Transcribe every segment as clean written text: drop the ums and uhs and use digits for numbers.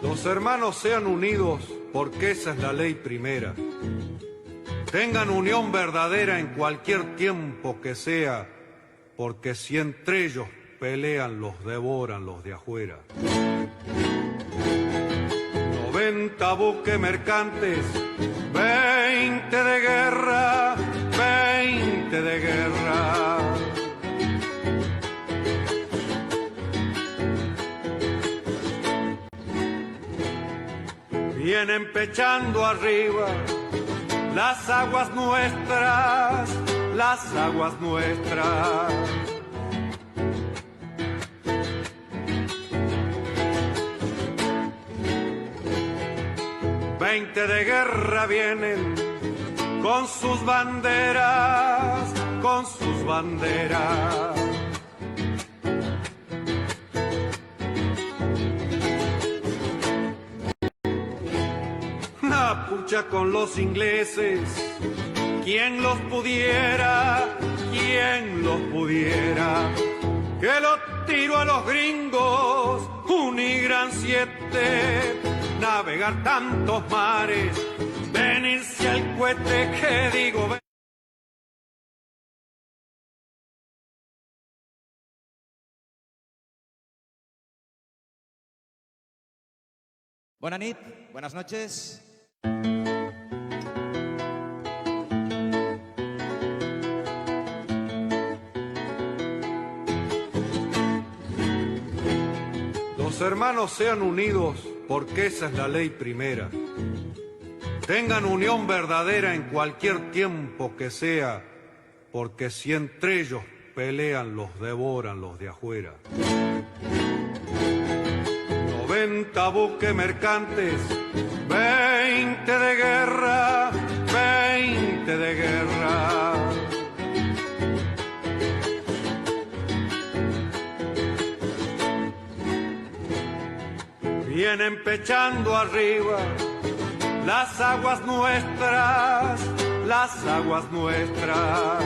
Los hermanos sean unidos porque esa es la ley primera. Tengan unión verdadera en cualquier tiempo que sea, porque si entre ellos pelean, los devoran los de afuera. 90 buques mercantes, 20 de guerra, 20 de guerra. Vienen pechando arriba las aguas nuestras, las aguas nuestras. Veinte de guerra vienen con sus banderas, con sus banderas. La pucha con los ingleses, quien los pudiera, quien los pudiera. Que lo tiro a los gringos, Unigran 7, navegar tantos mares, venirse al cohete que digo. Bona nit, buenas noches. Los hermanos sean unidos porque esa es la ley primera. Tengan unión verdadera en cualquier tiempo que sea, porque si entre ellos pelean, los devoran los de afuera. 90 buques mercantes, 20 de guerra, 20 de guerra. Vienen pechando arriba las aguas nuestras, las aguas nuestras.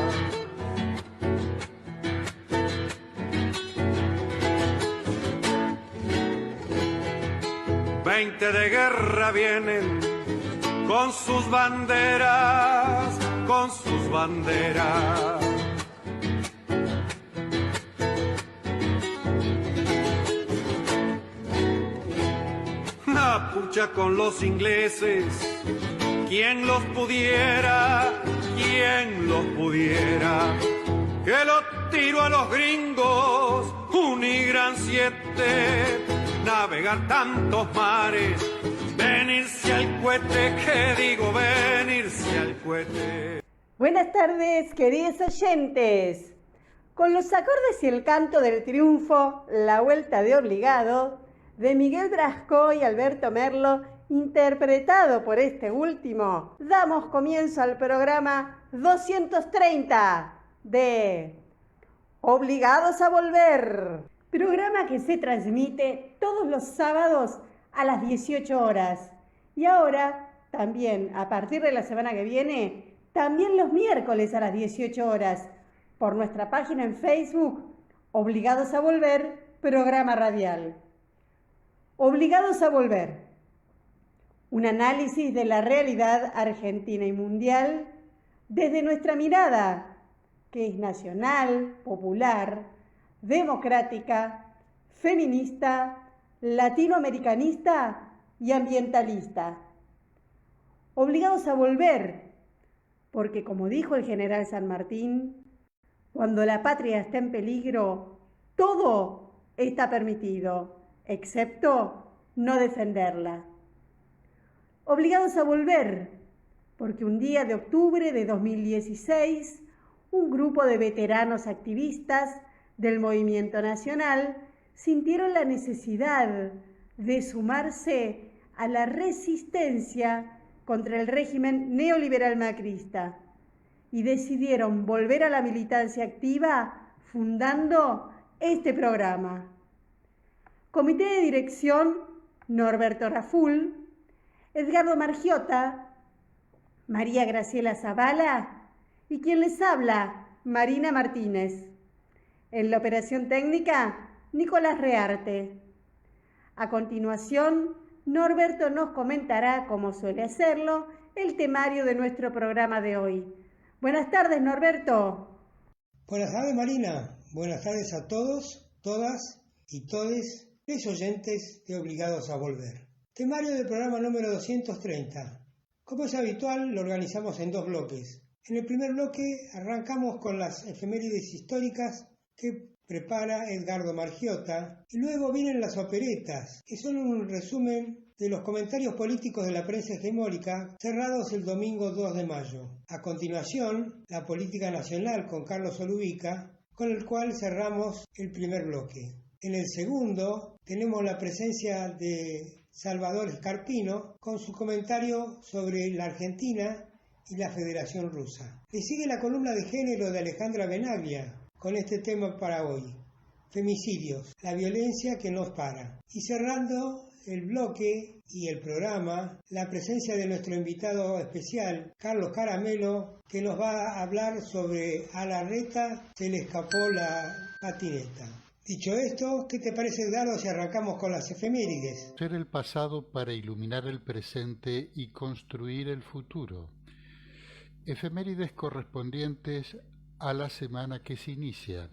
Veinte de guerra vienen con sus banderas, con sus banderas. La pucha con los ingleses, quien los pudiera, quien los pudiera. Que lo tiro a los gringos, Unigran 7, navegar tantos mares, venirse al cohete, que digo venirse al cohete. Buenas tardes, queridos oyentes. Con los acordes y el canto del triunfo, La Vuelta de Obligado, de Miguel Brasco y Alberto Merlo, interpretado por este último, damos comienzo al programa 230 de Obligados a Volver. Programa que se transmite todos los sábados a las 18 horas. Y ahora, también, a partir de la semana que viene, también los miércoles a las 18 horas, por nuestra página en Facebook, Obligados a Volver, programa radial. Obligados a Volver. Un análisis de la realidad argentina y mundial desde nuestra mirada, que es nacional, popular, democrática, feminista, latinoamericanista y ambientalista. Obligados a volver, porque como dijo el general San Martín, cuando la patria está en peligro, todo está permitido, excepto no defenderla. Obligados a volver, porque un día de octubre de 2016, un grupo de veteranos activistas del movimiento nacional sintieron la necesidad de sumarse a la resistencia contra el régimen neoliberal macrista y decidieron volver a la militancia activa fundando este programa. Comité de dirección: Norberto Raful, Edgardo Margiota, María Graciela Zavala y quien les habla, Marina Martínez. En la operación técnica, Nicolás Rearte. A continuación, Norberto nos comentará, como suele hacerlo, el temario de nuestro programa de hoy. Buenas tardes, Norberto. Buenas tardes, Marina. Buenas tardes a todos, todas y todes los oyentes de Obligados a Volver. Temario del programa número 230. Como es habitual, lo organizamos en dos bloques. En el primer bloque arrancamos con las efemérides históricas que prepara Edgardo Margiota, y luego vienen las operetas, que son un resumen de los comentarios políticos de la prensa hegemónica cerrados el domingo 2 de mayo. A continuación, la política nacional con Carlos Olubica, con el cual cerramos el primer bloque. En el segundo tenemos la presencia de Salvador Escarpino con su comentario sobre la Argentina y la Federación Rusa. Le sigue la columna de género de Alejandra Benaglia con este tema para hoy: femicidios, la violencia que nos para. Y cerrando el bloque y el programa, la presencia de nuestro invitado especial, Carlos Caramelo, que nos va a hablar sobre a Larreta se le escapó la patineta. Dicho esto, ¿qué te parece, Edgardo, si arrancamos con las efemérides? Conocer el pasado para iluminar el presente y construir el futuro. Efemérides correspondientes a la semana que se inicia.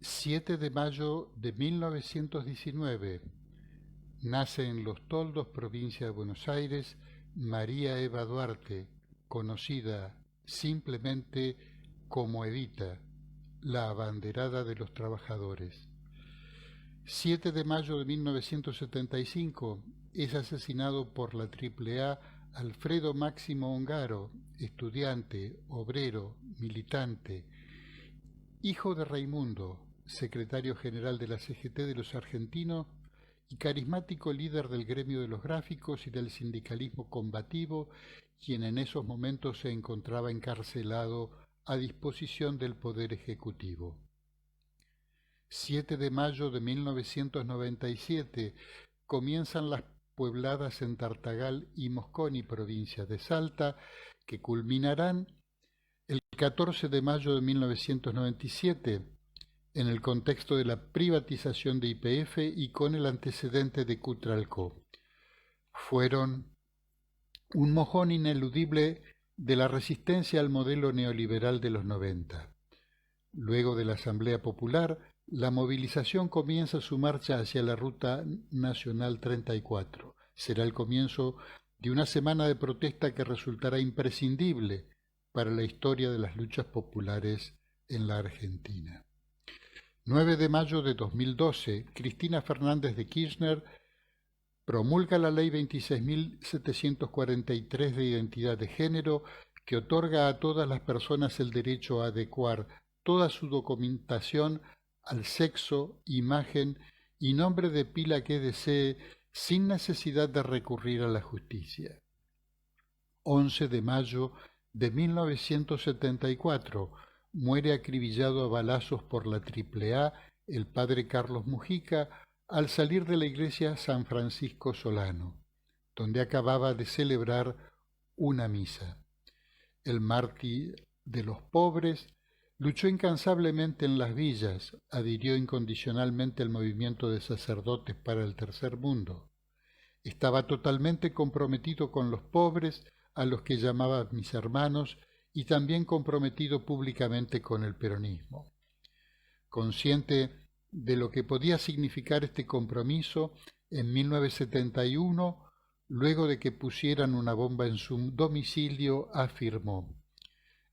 7 de mayo de 1919. Nace en Los Toldos, provincia de Buenos Aires, María Eva Duarte, conocida simplemente como Evita, la abanderada de los trabajadores. 7 de mayo de 1975 es asesinado por la AAA Alfredo Máximo Ongaro, estudiante, obrero, militante, hijo de Raimundo, secretario general de la CGT de los argentinos y carismático líder del gremio de los gráficos y del sindicalismo combativo, quien en esos momentos se encontraba encarcelado a disposición del Poder Ejecutivo. 7 de mayo de 1997 comienzan las puebladas en Tartagal y Mosconi, provincia de Salta, que culminarán el 14 de mayo de 1997 en el contexto de la privatización de YPF y con el antecedente de Cutralcó. Fueron un mojón ineludible de la resistencia al modelo neoliberal de los 90. Luego de la Asamblea Popular, la movilización comienza su marcha hacia la Ruta Nacional 34. Será el comienzo de una semana de protesta que resultará imprescindible para la historia de las luchas populares en la Argentina. 9 de mayo de 2012, Cristina Fernández de Kirchner promulga la Ley 26.743 de identidad de género, que otorga a todas las personas el derecho a adecuar toda su documentación al sexo, imagen y nombre de pila que desee, sin necesidad de recurrir a la justicia. 11 de mayo de 1974, muere acribillado a balazos por la AAA el padre Carlos Mujica al salir de la iglesia San Francisco Solano, donde acababa de celebrar una misa. El mártir de los pobres luchó incansablemente en las villas, adhirió incondicionalmente al movimiento de sacerdotes para el tercer mundo. Estaba totalmente comprometido con los pobres, a los que llamaba mis hermanos, y también comprometido públicamente con el peronismo. Consciente de lo que podía significar este compromiso, en 1971, luego de que pusieran una bomba en su domicilio, afirmó: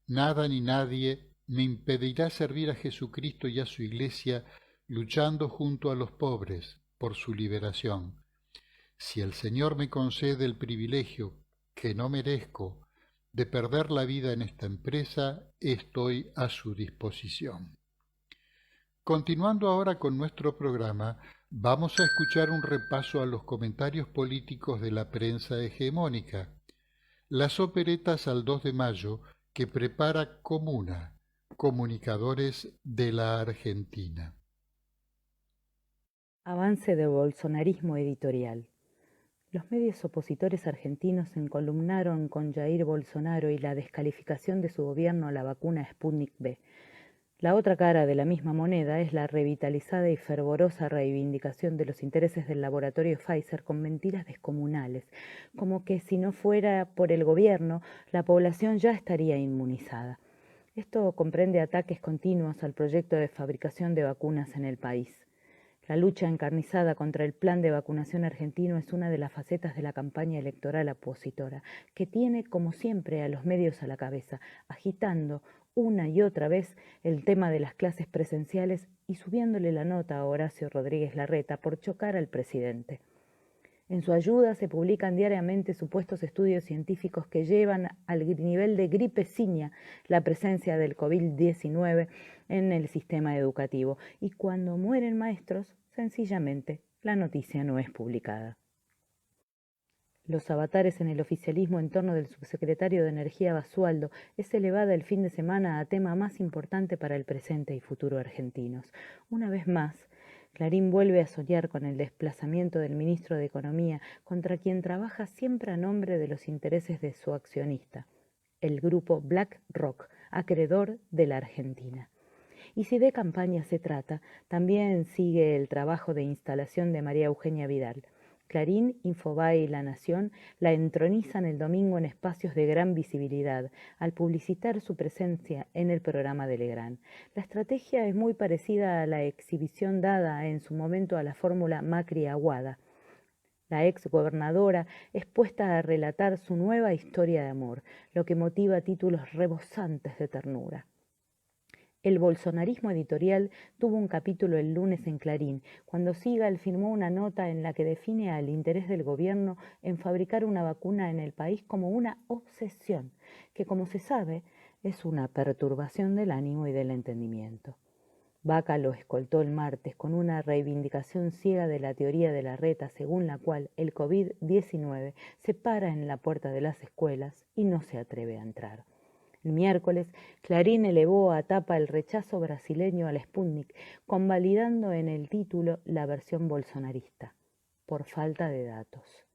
«Nada ni nadie me impedirá servir a Jesucristo y a su Iglesia luchando junto a los pobres por su liberación. Si el Señor me concede el privilegio, que no merezco, de perder la vida en esta empresa, estoy a su disposición». Continuando ahora con nuestro programa, vamos a escuchar un repaso a los comentarios políticos de la prensa hegemónica. Las operetas al 2 de mayo que prepara Comuna, comunicadores de la Argentina. Avance de bolsonarismo editorial. Los medios opositores argentinos se encolumnaron con Jair Bolsonaro y la descalificación de su gobierno a la vacuna Sputnik V. La otra cara de la misma moneda es la revitalizada y fervorosa reivindicación de los intereses del laboratorio Pfizer con mentiras descomunales, como que si no fuera por el gobierno, la población ya estaría inmunizada. Esto comprende ataques continuos al proyecto de fabricación de vacunas en el país. La lucha encarnizada contra el plan de vacunación argentino es una de las facetas de la campaña electoral opositora, que tiene, como siempre, a los medios a la cabeza, agitando una y otra vez el tema de las clases presenciales y subiéndole la nota a Horacio Rodríguez Larreta por chocar al presidente. En su ayuda se publican diariamente supuestos estudios científicos que llevan al nivel de gripeciña la presencia del COVID-19 en el sistema educativo. Y cuando mueren maestros, sencillamente, la noticia no es publicada. Los avatares en el oficialismo en torno del subsecretario de Energía Basualdo es elevada el fin de semana a tema más importante para el presente y futuro argentinos. Una vez más, Clarín vuelve a soñar con el desplazamiento del ministro de Economía, contra quien trabaja siempre a nombre de los intereses de su accionista, el grupo BlackRock, acreedor de la Argentina. Y si de campaña se trata, también sigue el trabajo de instalación de María Eugenia Vidal. Clarín, Infobae y La Nación la entronizan el domingo en espacios de gran visibilidad, al publicitar su presencia en el programa de Legrand. La estrategia es muy parecida a la exhibición dada en su momento a la fórmula Macri-Aguada. La ex gobernadora es puesta a relatar su nueva historia de amor, lo que motiva títulos rebosantes de ternura. El bolsonarismo editorial tuvo un capítulo el lunes en Clarín, cuando Sigal firmó una nota en la que define al interés del gobierno en fabricar una vacuna en el país como una obsesión, que como se sabe es una perturbación del ánimo y del entendimiento. Vaca lo escoltó el martes con una reivindicación ciega de la teoría de Larreta, según la cual el COVID-19 se para en la puerta de las escuelas y no se atreve a entrar. El miércoles, Clarín elevó a tapa el rechazo brasileño al Sputnik, convalidando en el título la versión bolsonarista, por falta de datos.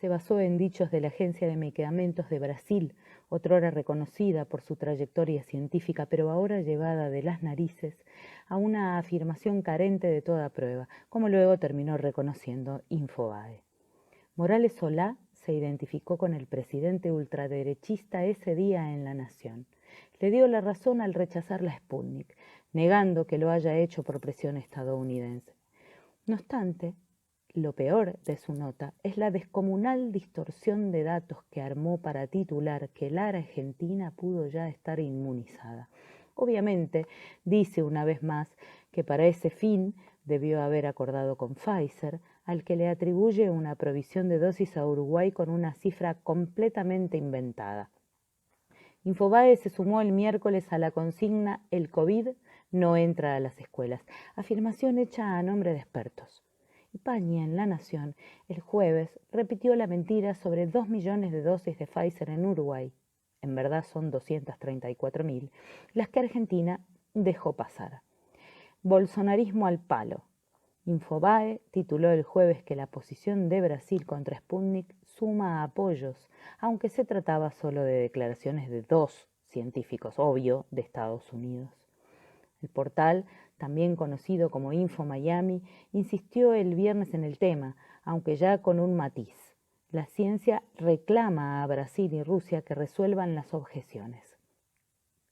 Se basó en dichos de la Agencia de Medicamentos de Brasil, otrora reconocida por su trayectoria científica, pero ahora llevada de las narices a una afirmación carente de toda prueba, como luego terminó reconociendo Infobae. Morales Solá se identificó con el presidente ultraderechista ese día en La Nación. Le dio la razón al rechazar la Sputnik, negando que lo haya hecho por presión estadounidense. No obstante, lo peor de su nota es la descomunal distorsión de datos que armó para titular que la Argentina pudo ya estar inmunizada. Obviamente, dice una vez más que para ese fin debió haber acordado con Pfizer, al que le atribuye una provisión de dosis a Uruguay con una cifra completamente inventada. Infobae se sumó el miércoles a la consigna «El COVID no entra a las escuelas», afirmación hecha a nombre de expertos. Y Pañi en La Nación el jueves repitió la mentira sobre 2 millones de dosis de Pfizer en Uruguay, en verdad son 234.000, las que Argentina dejó pasar. Bolsonarismo al palo. Infobae tituló el jueves que la posición de Brasil contra Sputnik suma apoyos, aunque se trataba solo de declaraciones de 2 científicos, obvio, de Estados Unidos. El portal, también conocido como Info Miami, insistió el viernes en el tema, aunque ya con un matiz. La ciencia reclama a Brasil y Rusia que resuelvan las objeciones.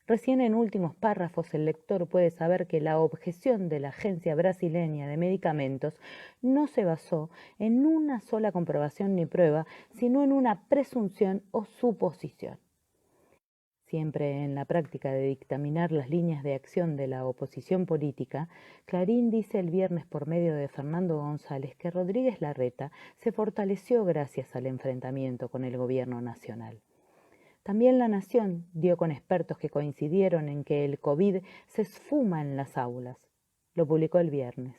Recién en últimos párrafos el lector puede saber que la objeción de la Agencia Brasileña de Medicamentos no se basó en una sola comprobación ni prueba, sino en una presunción o suposición. Siempre en la práctica de dictaminar las líneas de acción de la oposición política, Clarín dice el viernes por medio de Fernando González que Rodríguez Larreta se fortaleció gracias al enfrentamiento con el gobierno nacional. También La Nación dio con expertos que coincidieron en que el COVID se esfuma en las aulas. Lo publicó el viernes.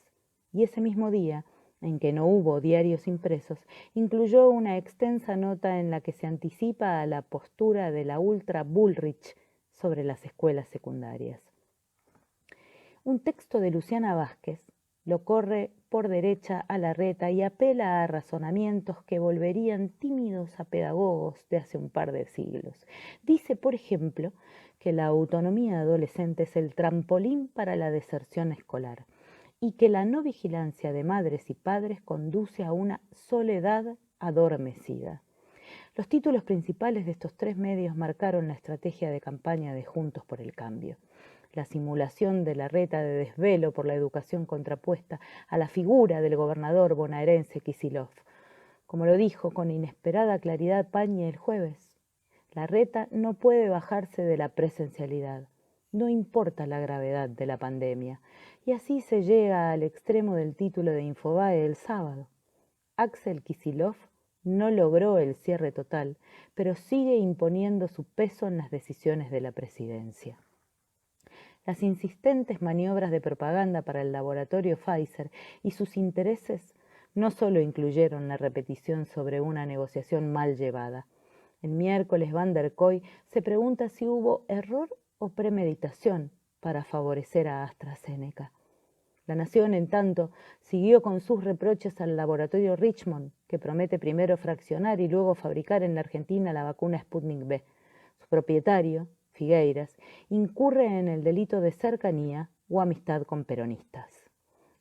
Y ese mismo día, en que no hubo diarios impresos, incluyó una extensa nota en la que se anticipa a la postura de la ultra Bullrich sobre las escuelas secundarias. Un texto de Luciana Vázquez lo corre por derecha a Larreta y apela a razonamientos que volverían tímidos a pedagogos de hace un par de siglos. Dice, por ejemplo, que la autonomía adolescente es el trampolín para la deserción escolar y que la no vigilancia de madres y padres conduce a una soledad adormecida. Los títulos principales de estos 3 medios marcaron la estrategia de campaña de Juntos por el Cambio. La simulación de Larreta de desvelo por la educación contrapuesta a la figura del gobernador bonaerense Kicillof. Como lo dijo con inesperada claridad Pañi el jueves, Larreta no puede bajarse de la presencialidad, no importa la gravedad de la pandemia. Y así se llega al extremo del título de Infobae el sábado. Axel Kicillof no logró el cierre total, pero sigue imponiendo su peso en las decisiones de la presidencia. Las insistentes maniobras de propaganda para el laboratorio Pfizer y sus intereses no solo incluyeron la repetición sobre una negociación mal llevada. El miércoles Van der Kooi se pregunta si hubo error o premeditación para favorecer a AstraZeneca. La Nación, en tanto, siguió con sus reproches al laboratorio Richmond, que promete primero fraccionar y luego fabricar en la Argentina la vacuna Sputnik V. Su propietario, Figueiras, incurre en el delito de cercanía o amistad con peronistas.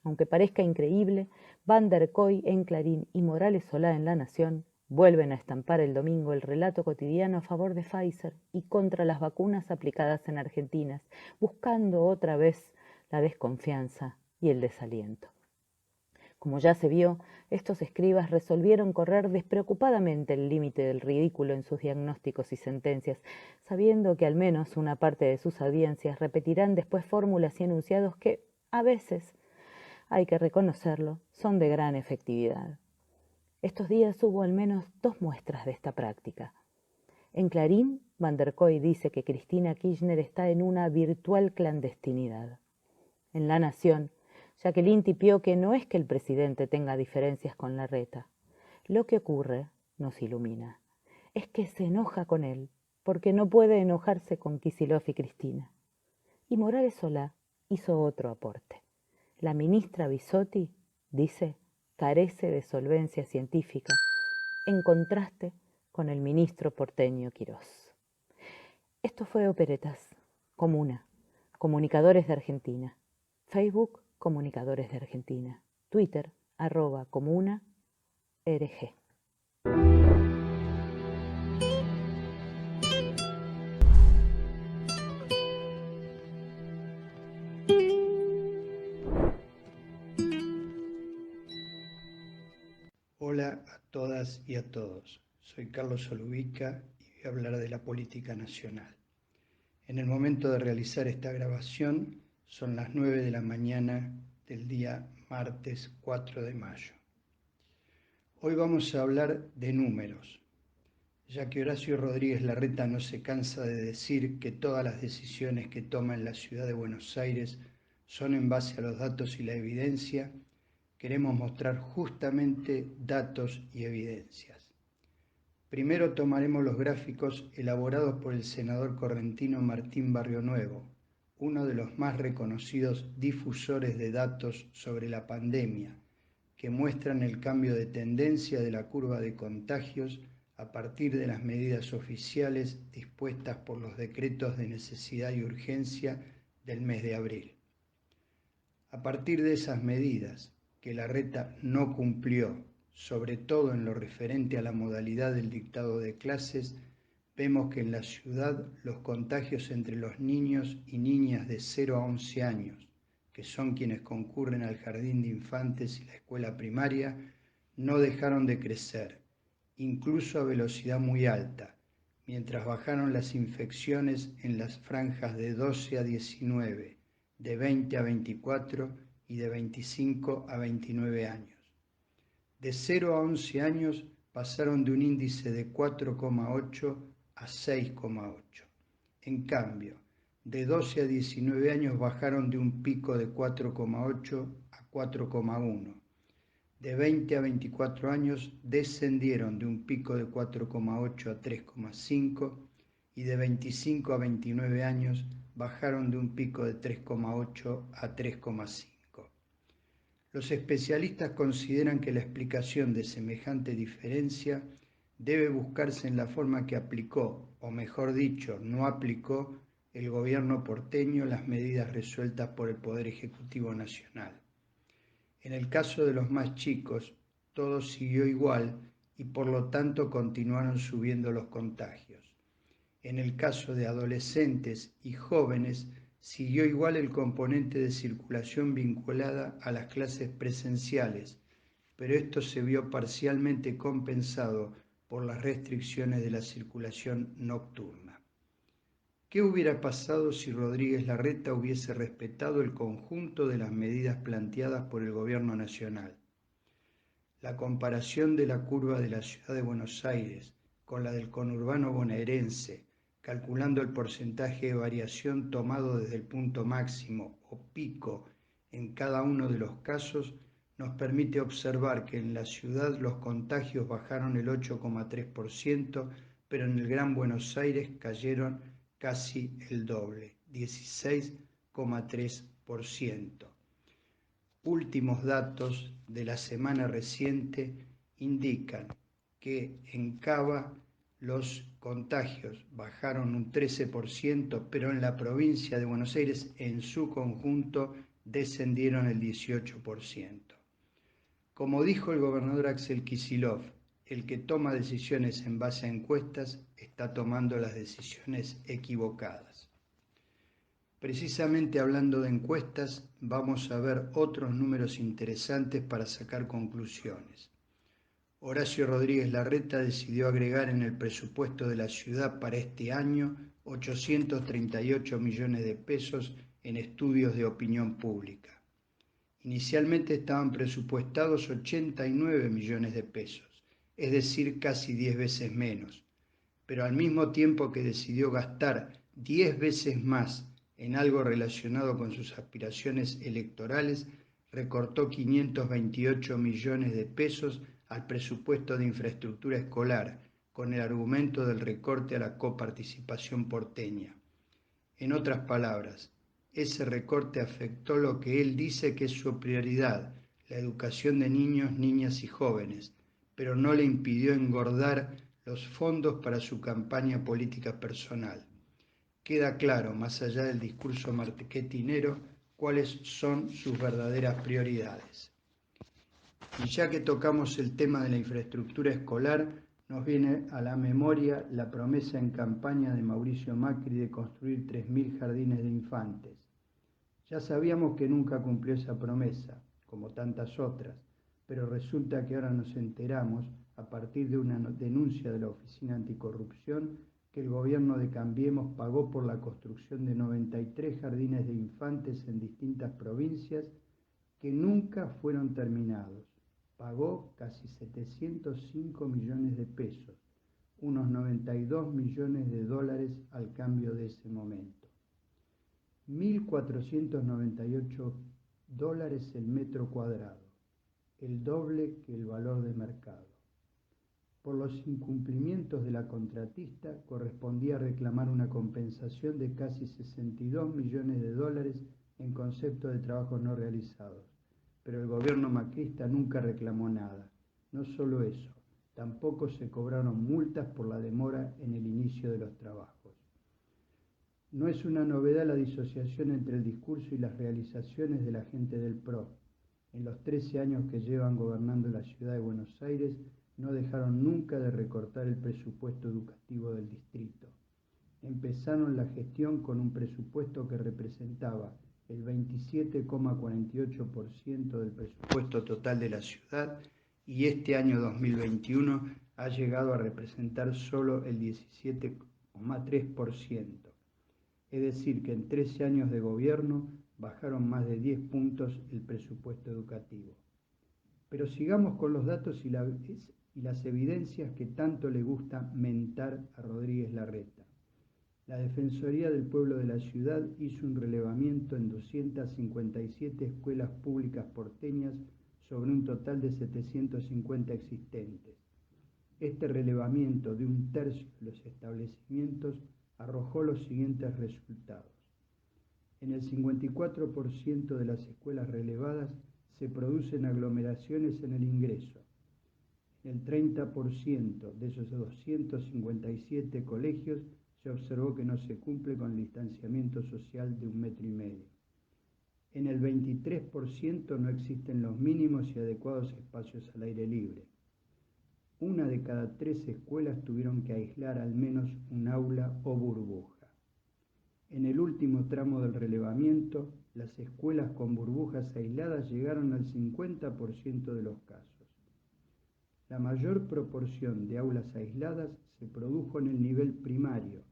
Aunque parezca increíble, Van der Kooi en Clarín y Morales Solá en La Nación vuelven a estampar el domingo el relato cotidiano a favor de Pfizer y contra las vacunas aplicadas en Argentina, buscando otra vez la desconfianza y el desaliento. Como ya se vio, estos escribas resolvieron correr despreocupadamente el límite del ridículo en sus diagnósticos y sentencias, sabiendo que al menos una parte de sus audiencias repetirán después fórmulas y enunciados que, a veces, hay que reconocerlo, son de gran efectividad. Estos días hubo al menos 2 muestras de esta práctica. En Clarín, Van der Kooi dice que Cristina Kirchner está en una virtual clandestinidad. En La Nación, Jacqueline tipió que no es que el presidente tenga diferencias con Larreta. Lo que ocurre, nos ilumina, es que se enoja con él, porque no puede enojarse con Kicillof y Cristina. Y Morales Solá hizo otro aporte. La ministra Bisotti, dice, carece de solvencia científica, en contraste con el ministro porteño Quirós. Esto fue Operetas, Comuna, Comunicadores de Argentina. Facebook, Comunicadores de Argentina. Twitter, @comuna RG. Hola a todas y a todos. Soy Carlos Solubica y voy a hablar de la política nacional. En el momento de realizar esta grabación son las 9 de la mañana del día martes 4 de mayo. Hoy vamos a hablar de números, ya que Horacio Rodríguez Larreta no se cansa de decir que todas las decisiones que toma en la ciudad de Buenos Aires son en base a los datos y la evidencia. Queremos mostrar justamente datos y evidencias. Primero tomaremos los gráficos elaborados por el senador correntino Martín Barrionuevo, uno de los más reconocidos difusores de datos sobre la pandemia, que muestran el cambio de tendencia de la curva de contagios a partir de las medidas oficiales dispuestas por los decretos de necesidad y urgencia del mes de abril. A partir de esas medidas, que Larreta no cumplió, sobre todo en lo referente a la modalidad del dictado de clases, vemos que en la ciudad los contagios entre los niños y niñas de 0 a 11 años, que son quienes concurren al jardín de infantes y la escuela primaria, no dejaron de crecer, incluso a velocidad muy alta, mientras bajaron las infecciones en las franjas de 12 a 19, de 20 a 24 y de 25 a 29 años. De 0 a 11 años pasaron de un índice de 4,8 a 6,8. En cambio, de 12 a 19 años bajaron de un pico de 4,8 a 4,1. De 20 a 24 años descendieron de un pico de 4,8 a 3,5 y de 25 a 29 años bajaron de un pico de 3,8 a 3,5. Los especialistas consideran que la explicación de semejante diferencia debe buscarse en la forma que aplicó, o mejor dicho, no aplicó, el gobierno porteño las medidas resueltas por el Poder Ejecutivo Nacional. En el caso de los más chicos, todo siguió igual y por lo tanto continuaron subiendo los contagios. En el caso de adolescentes y jóvenes, siguió igual el componente de circulación vinculada a las clases presenciales, pero esto se vio parcialmente compensado por las restricciones de la circulación nocturna. ¿Qué hubiera pasado si Rodríguez Larreta hubiese respetado el conjunto de las medidas planteadas por el Gobierno Nacional? La comparación de la curva de la Ciudad de Buenos Aires con la del conurbano bonaerense, calculando el porcentaje de variación tomado desde el punto máximo o pico en cada uno de los casos, nos permite observar que en la ciudad los contagios bajaron el 8,3%, pero en el Gran Buenos Aires cayeron casi el doble, 16,3%. Últimos datos de la semana reciente indican que en Cava los contagios bajaron un 13%, pero en la provincia de Buenos Aires en su conjunto descendieron el 18%. Como dijo el gobernador Axel Kicillof, el que toma decisiones en base a encuestas está tomando las decisiones equivocadas. Precisamente hablando de encuestas, vamos a ver otros números interesantes para sacar conclusiones. Horacio Rodríguez Larreta decidió agregar en el presupuesto de la ciudad para este año 838 millones de pesos en estudios de opinión pública. Inicialmente estaban presupuestados 89 millones de pesos, es decir, casi 10 veces menos, pero al mismo tiempo que decidió gastar 10 veces más en algo relacionado con sus aspiraciones electorales, recortó 528 millones de pesos al presupuesto de infraestructura escolar, con el argumento del recorte a la coparticipación porteña. En otras palabras, ese recorte afectó lo que él dice que es su prioridad, la educación de niños, niñas y jóvenes, pero no le impidió engordar los fondos para su campaña política personal. Queda claro, más allá del discurso marketinero, cuáles son sus verdaderas prioridades. Y ya que tocamos el tema de la infraestructura escolar, nos viene a la memoria la promesa en campaña de Mauricio Macri de construir 3.000 jardines de infantes. Ya sabíamos que nunca cumplió esa promesa, como tantas otras, pero resulta que ahora nos enteramos, a partir de una denuncia de la Oficina Anticorrupción, que el gobierno de Cambiemos pagó por la construcción de 93 jardines de infantes en distintas provincias que nunca fueron terminados. Pagó casi 705 millones de pesos, unos 92 millones de dólares al cambio de ese momento. 1.498 dólares el metro cuadrado, el doble que el valor de mercado. Por los incumplimientos de la contratista correspondía reclamar una compensación de casi 62 millones de dólares en concepto de trabajos no realizados, pero el gobierno macrista nunca reclamó nada. No solo eso, tampoco se cobraron multas por la demora en el inicio de los trabajos. No es una novedad la disociación entre el discurso y las realizaciones de la gente del PRO. En los 13 años que llevan gobernando la ciudad de Buenos Aires, no dejaron nunca de recortar el presupuesto educativo del distrito. Empezaron la gestión con un presupuesto que representaba el 27,48% del presupuesto total de la ciudad y este año 2021 ha llegado a representar solo el 17,3%. Es decir, que en 13 años de gobierno bajaron más de 10 puntos el presupuesto educativo. Pero sigamos con los datos y las evidencias que tanto le gusta mentar a Rodríguez Larreta. La Defensoría del Pueblo de la ciudad hizo un relevamiento en 257 escuelas públicas porteñas sobre un total de 750 existentes. Este relevamiento de un tercio de los establecimientos arrojó los siguientes resultados. En el 54% de las escuelas relevadas se producen aglomeraciones en el ingreso. En el 30% de esos 257 colegios se observó que no se cumple con el distanciamiento social de 1,5 metros. En el 23% no existen los mínimos y adecuados espacios al aire libre. 1 de cada 3 escuelas tuvieron que aislar al menos un aula o burbuja. En el último tramo del relevamiento, las escuelas con burbujas aisladas llegaron al 50% de los casos. La mayor proporción de aulas aisladas se produjo en el nivel primario,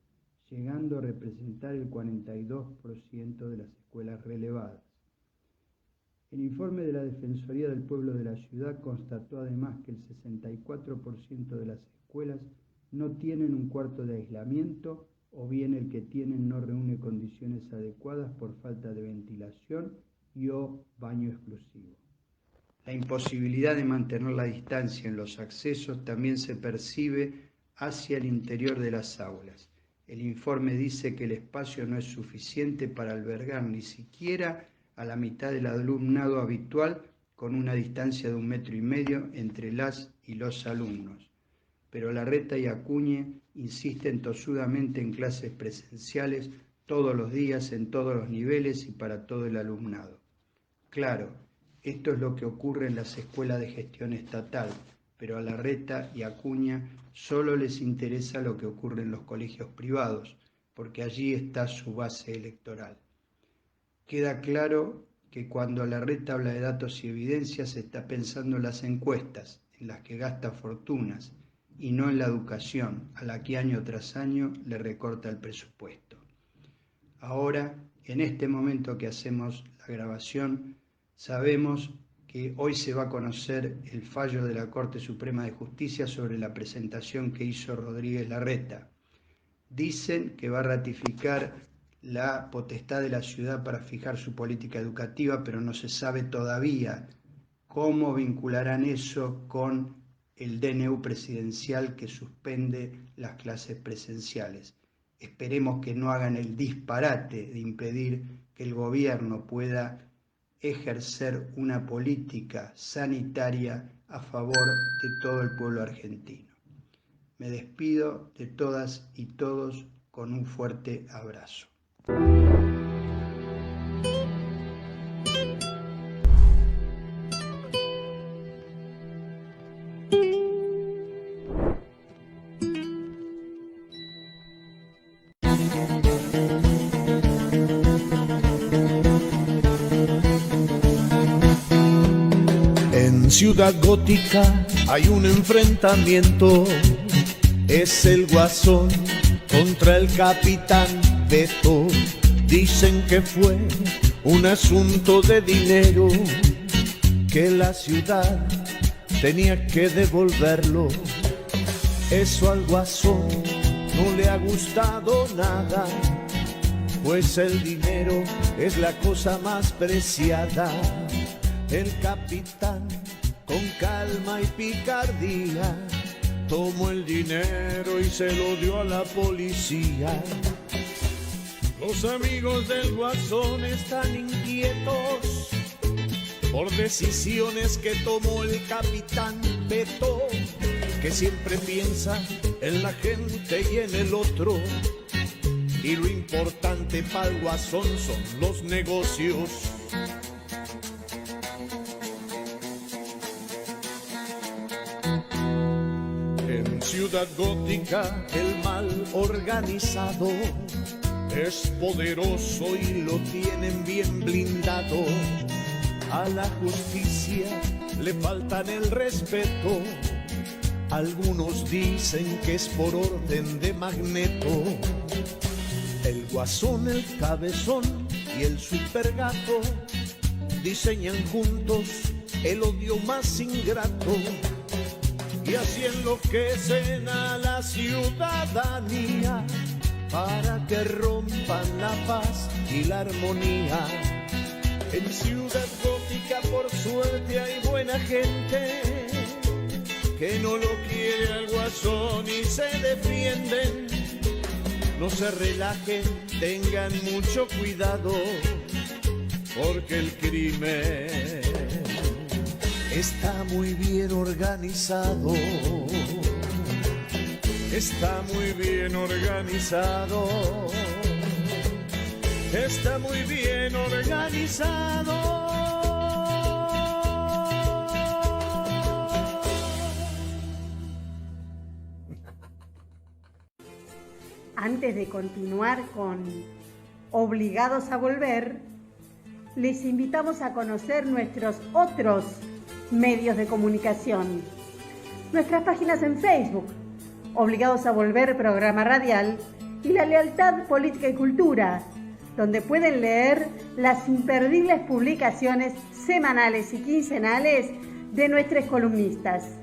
llegando a representar el 42% de las escuelas relevadas. El informe de la Defensoría del Pueblo de la ciudad constató además que el 64% de las escuelas no tienen un cuarto de aislamiento o bien el que tienen no reúne condiciones adecuadas por falta de ventilación y o baño exclusivo. La imposibilidad de mantener la distancia en los accesos también se percibe hacia el interior de las aulas. El informe dice que el espacio no es suficiente para albergar ni siquiera a la mitad del alumnado habitual con una distancia de 1,5 metros entre las y los alumnos. Pero Larreta y Acuña insisten tosudamente en clases presenciales todos los días, en todos los niveles y para todo el alumnado. Claro, esto es lo que ocurre en las escuelas de gestión estatal, pero a Larreta y Acuña solo les interesa lo que ocurre en los colegios privados, porque allí está su base electoral. Queda claro que cuando Larreta habla de datos y evidencias está pensando en las encuestas, en las que gasta fortunas, y no en la educación, a la que año tras año le recorta el presupuesto. Ahora, en este momento que hacemos la grabación, sabemos que hoy se va a conocer el fallo de la Corte Suprema de Justicia sobre la presentación que hizo Rodríguez Larreta. Dicen que va a ratificar la potestad de la ciudad para fijar su política educativa, pero no se sabe todavía cómo vincularán eso con el DNU presidencial que suspende las clases presenciales. Esperemos que no hagan el disparate de impedir que el gobierno pueda ejercer una política sanitaria a favor de todo el pueblo argentino. Me despido de todas y todos con un fuerte abrazo. En Ciudad Gótica hay un enfrentamiento, es el Guasón contra el Capitán Beto. Dicen que fue un asunto de dinero, que la ciudad tenía que devolverlo. Eso al Guasón no le ha gustado nada, pues el dinero es la cosa más preciada. El capitán, con calma y picardía, tomó el dinero y se lo dio a la policía. Los amigos del Guasón están inquietos por decisiones que tomó el capitán Beto, que siempre piensa en la gente y en el otro. Y lo importante para el Guasón son los negocios. En Ciudad Gótica el mal organizado es poderoso y lo tienen bien blindado. A la justicia le faltan el respeto. Algunos dicen que es por orden de Magneto. El Guasón, el Cabezón y el Supergato diseñan juntos el odio más ingrato y así enloquecen a la ciudadanía para que rompan la paz y la armonía. En Ciudad Gótica por suerte hay buena gente que no lo quiere al Guasón y se defienden. No se relajen, tengan mucho cuidado, porque el crimen está muy bien organizado. está muy bien organizado. Está muy bien organizado. Antes de continuar con Obligados a Volver, les invitamos a conocer nuestros otros medios de comunicación. Nuestras páginas en Facebook, Obligados a Volver Programa Radial, y La Lealtad Política y Cultura, donde pueden leer las imperdibles publicaciones semanales y quincenales de nuestros columnistas.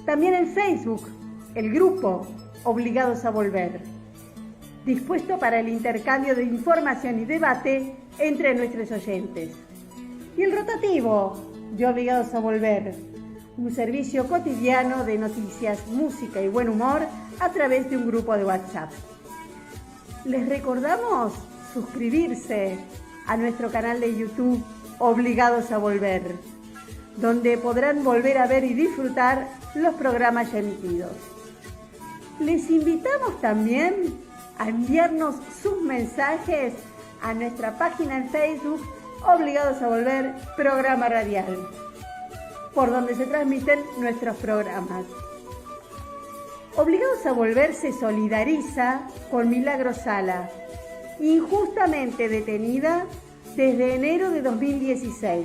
También en Facebook, el grupo Obligados a Volver, dispuesto para el intercambio de información y debate entre nuestros oyentes. Y el rotativo de Obligados a Volver, un servicio cotidiano de noticias, música y buen humor a través de un grupo de WhatsApp. Les recordamos suscribirse a nuestro canal de YouTube Obligados a Volver, donde podrán volver a ver y disfrutar los programas ya emitidos. Les invitamos también a enviarnos sus mensajes a nuestra página en Facebook Obligados a Volver Programa Radial, por donde se transmiten nuestros programas. Obligados a Volver se solidariza con Milagro Sala, injustamente detenida desde enero de 2016,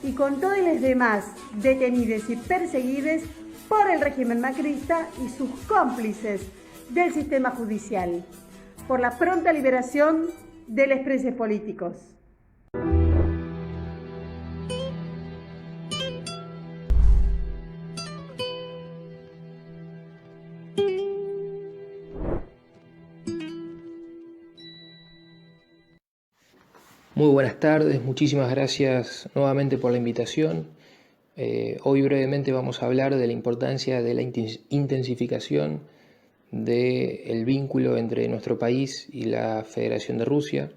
y con todos los demás detenidos y perseguidos por el régimen macrista y sus cómplices del sistema judicial, por la pronta liberación de los presos políticos. Muy buenas tardes, muchísimas gracias nuevamente por la invitación. Hoy brevemente vamos a hablar de la importancia de la intensificación del vínculo entre nuestro país y la Federación de Rusia.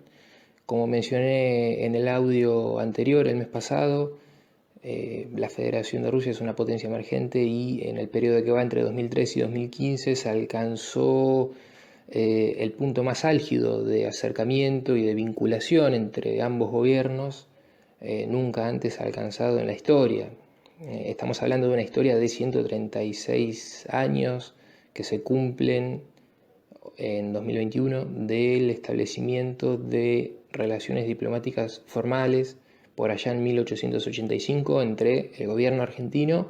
Como mencioné en el audio anterior, el mes pasado, la Federación de Rusia es una potencia emergente y en el periodo que va entre 2013 y 2015 se alcanzó el punto más álgido de acercamiento y de vinculación entre ambos gobiernos nunca antes alcanzado en la historia. Estamos hablando de una historia de 136 años que se cumplen en 2021 del establecimiento de relaciones diplomáticas formales por allá en 1885 entre el gobierno argentino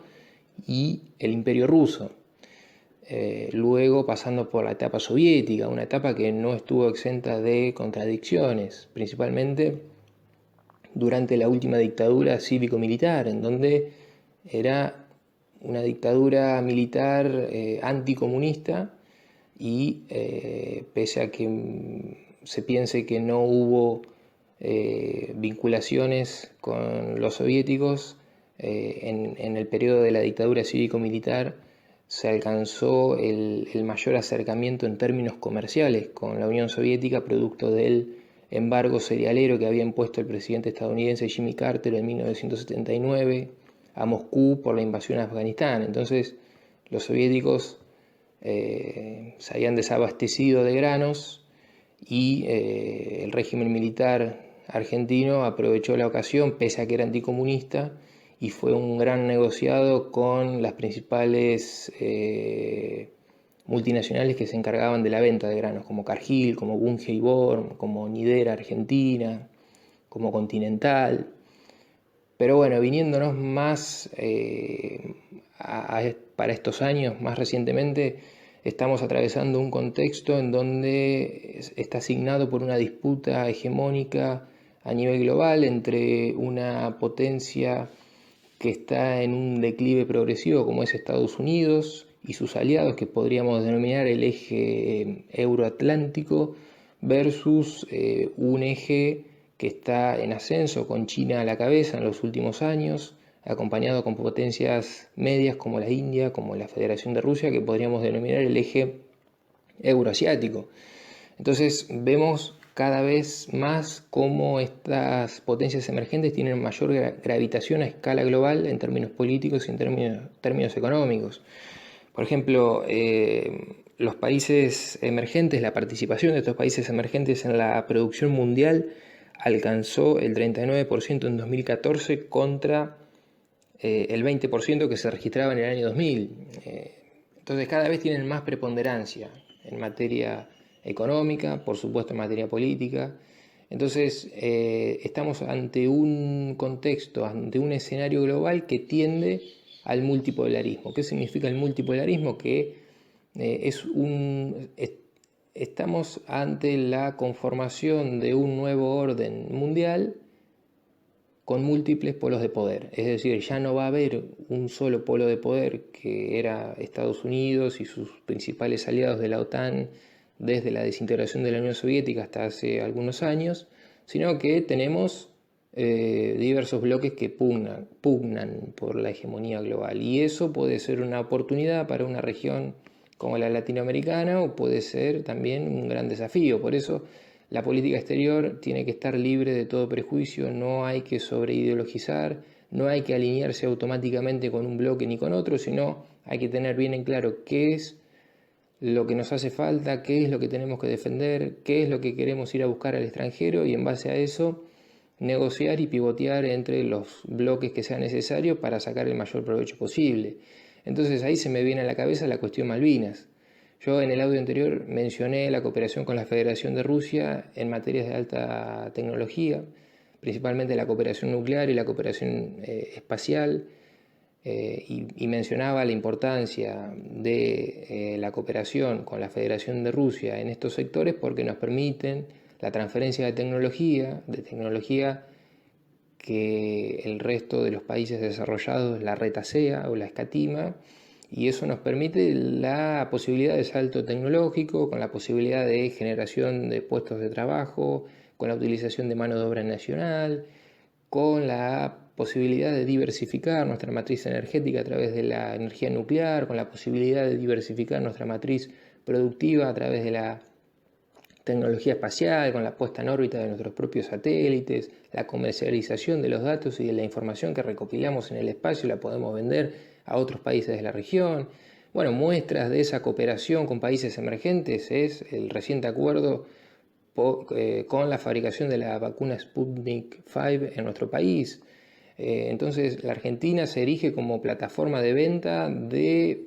y el Imperio Ruso. Luego pasando por la etapa soviética, una etapa que no estuvo exenta de contradicciones, principalmente durante la última dictadura cívico-militar, en donde era una dictadura militar anticomunista y pese a que se piense que no hubo vinculaciones con los soviéticos, en el periodo de la dictadura cívico-militar se alcanzó el mayor acercamiento en términos comerciales con la Unión Soviética, producto del embargo cerealero que había impuesto el presidente estadounidense Jimmy Carter en 1979 a Moscú por la invasión a Afganistán. Entonces los soviéticos se habían desabastecido de granos y el régimen militar argentino aprovechó la ocasión, pese a que era anticomunista, y fue un gran negociado con las principales multinacionales que se encargaban de la venta de granos, como Cargill, como Bunge y Born, como Nidera Argentina, como Continental. Pero bueno, viniéndonos más para estos años, más recientemente, estamos atravesando un contexto en donde está asignado por una disputa hegemónica a nivel global entre una potencia que está en un declive progresivo como es Estados Unidos y sus aliados, que podríamos denominar el eje euroatlántico, versus un eje que está en ascenso con China a la cabeza en los últimos años, acompañado con potencias medias como la India, como la Federación de Rusia, que podríamos denominar el eje euroasiático. Entonces vemos cada vez más cómo estas potencias emergentes tienen mayor gravitación a escala global en términos políticos y en términos económicos. Por ejemplo, los países emergentes, la participación de estos países emergentes en la producción mundial alcanzó el 39% en 2014 contra el 20% que se registraba en el año 2000. Entonces cada vez tienen más preponderancia en materia económica, por supuesto en materia política. Entonces estamos ante un contexto, ante un escenario global que tiende al multipolarismo. ¿Qué significa el multipolarismo? Que estamos ante la conformación de un nuevo orden mundial con múltiples polos de poder. Es decir, ya no va a haber un solo polo de poder, que era Estados Unidos y sus principales aliados de la OTAN desde la desintegración de la Unión Soviética hasta hace algunos años, sino que tenemos diversos bloques que pugnan por la hegemonía global. Y eso puede ser una oportunidad para una región como la latinoamericana, o puede ser también un gran desafío. Por eso la política exterior tiene que estar libre de todo prejuicio, no hay que sobreideologizar, no hay que alinearse automáticamente con un bloque ni con otro, sino hay que tener bien en claro qué es lo que nos hace falta, qué es lo que tenemos que defender, qué es lo que queremos ir a buscar al extranjero, y en base a eso negociar y pivotear entre los bloques que sea necesario para sacar el mayor provecho posible. Entonces ahí se me viene a la cabeza la cuestión Malvinas. Yo en el audio anterior mencioné la cooperación con la Federación de Rusia en materias de alta tecnología, principalmente la cooperación nuclear y la cooperación espacial, y mencionaba la importancia de la cooperación con la Federación de Rusia en estos sectores porque nos permiten la transferencia de tecnología que el resto de los países desarrollados la retasea o la escatima, y eso nos permite la posibilidad de salto tecnológico, con la posibilidad de generación de puestos de trabajo, con la utilización de mano de obra nacional, con la posibilidad de diversificar nuestra matriz energética a través de la energía nuclear, con la posibilidad de diversificar nuestra matriz productiva a través de la tecnología espacial, con la puesta en órbita de nuestros propios satélites, la comercialización de los datos y de la información que recopilamos en el espacio la podemos vender a otros países de la región. Bueno, muestras de esa cooperación con países emergentes es el reciente acuerdo con la fabricación de la vacuna Sputnik V en nuestro país. Entonces la Argentina se erige como plataforma de venta de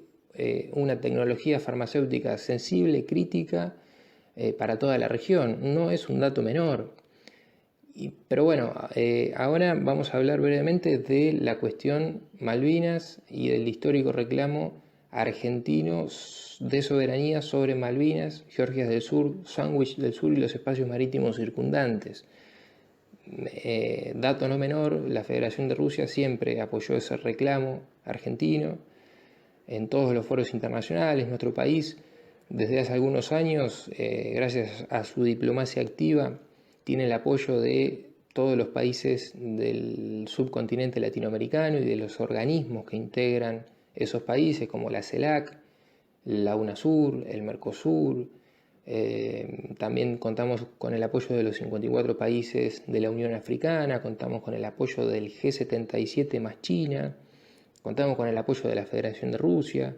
una tecnología farmacéutica sensible, crítica, para toda la región. No es un dato menor. Pero bueno, ahora vamos a hablar brevemente de la cuestión Malvinas y del histórico reclamo argentino de soberanía sobre Malvinas, Georgias del Sur, Sandwich del Sur y los espacios marítimos circundantes. Dato no menor, la Federación de Rusia siempre apoyó ese reclamo argentino en todos los foros internacionales. Nuestro país, desde hace algunos años, gracias a su diplomacia activa, tiene el apoyo de todos los países del subcontinente latinoamericano y de los organismos que integran esos países, como la CELAC, la UNASUR, el Mercosur. También contamos con el apoyo de los 54 países de la Unión Africana, contamos con el apoyo del G77 más China, contamos con el apoyo de la Federación de Rusia.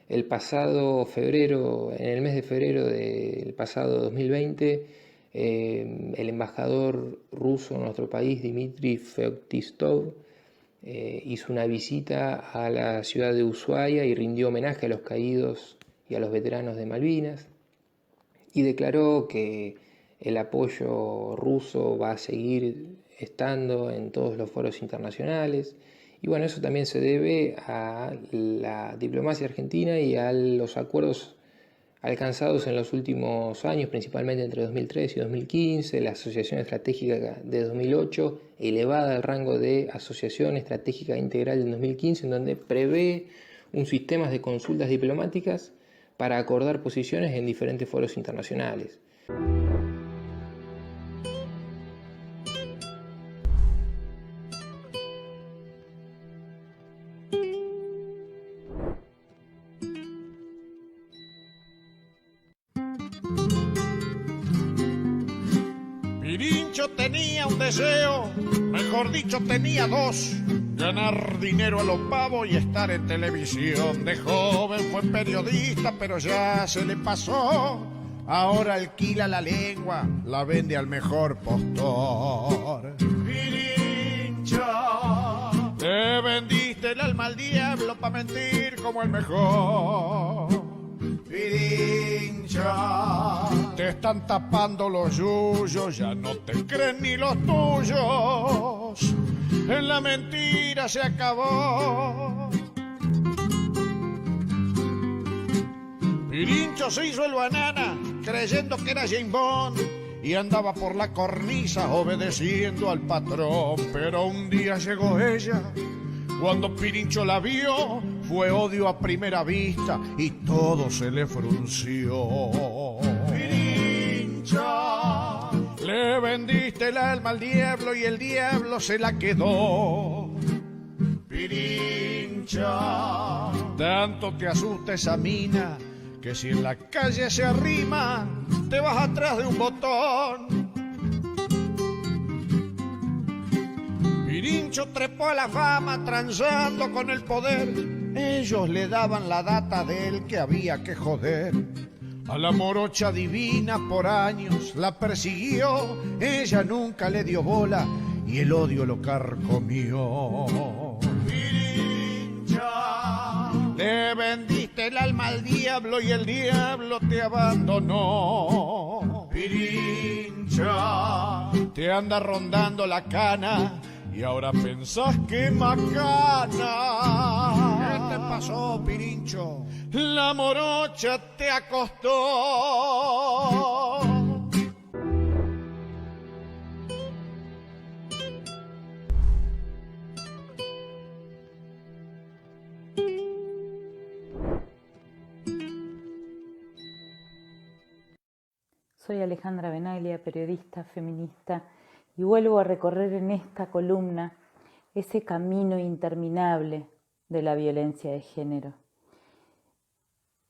El pasado febrero, en el mes de febrero del pasado 2020, el embajador ruso en nuestro país, Dmitry Feoktistov, hizo una visita a la ciudad de Ushuaia y rindió homenaje a los caídos y a los veteranos de Malvinas, y declaró que el apoyo ruso va a seguir estando en todos los foros internacionales. Y bueno, eso también se debe a la diplomacia argentina y a los acuerdos alcanzados en los últimos años, principalmente entre 2003 y 2015, la Asociación Estratégica de 2008, elevada al rango de Asociación Estratégica Integral en 2015, en donde prevé un sistema de consultas diplomáticas para acordar posiciones en diferentes foros internacionales. Pirincho tenía un deseo, mejor dicho tenía dos, ganar dinero a los pavos y estar en televisión. De joven fue periodista, pero ya se le pasó. Ahora alquila la lengua, la vende al mejor postor. Pirincho, te vendiste el alma al diablo pa' mentir como el mejor. Pirincho, te están tapando los yuyos, ya no te creen ni los tuyos. En la mentira se acabó. Pirincho se hizo el banana creyendo que era James Bond y andaba por la cornisa obedeciendo al patrón. Pero un día llegó ella, cuando Pirincho la vio, fue odio a primera vista y todo se le frunció. Pirincho, le vendiste el alma al diablo y el diablo se la quedó. Pirincho, tanto te asusta esa mina que si en la calle se arrima, te vas atrás de un botón. Pirincho trepó a la fama transando con el poder. Ellos le daban la data de él que había que joder. A la morocha divina por años la persiguió. Ella nunca le dio bola y el odio lo carcomió. Pirincho, le vendiste el alma al diablo y el diablo te abandonó. Pirincho, te anda rondando la cana y ahora pensás que macana. ¿Qué te pasó, Pirincho? La morocha te acostó. Soy Alejandra Benaglia, periodista, feminista, y vuelvo a recorrer en esta columna ese camino interminable de la violencia de género.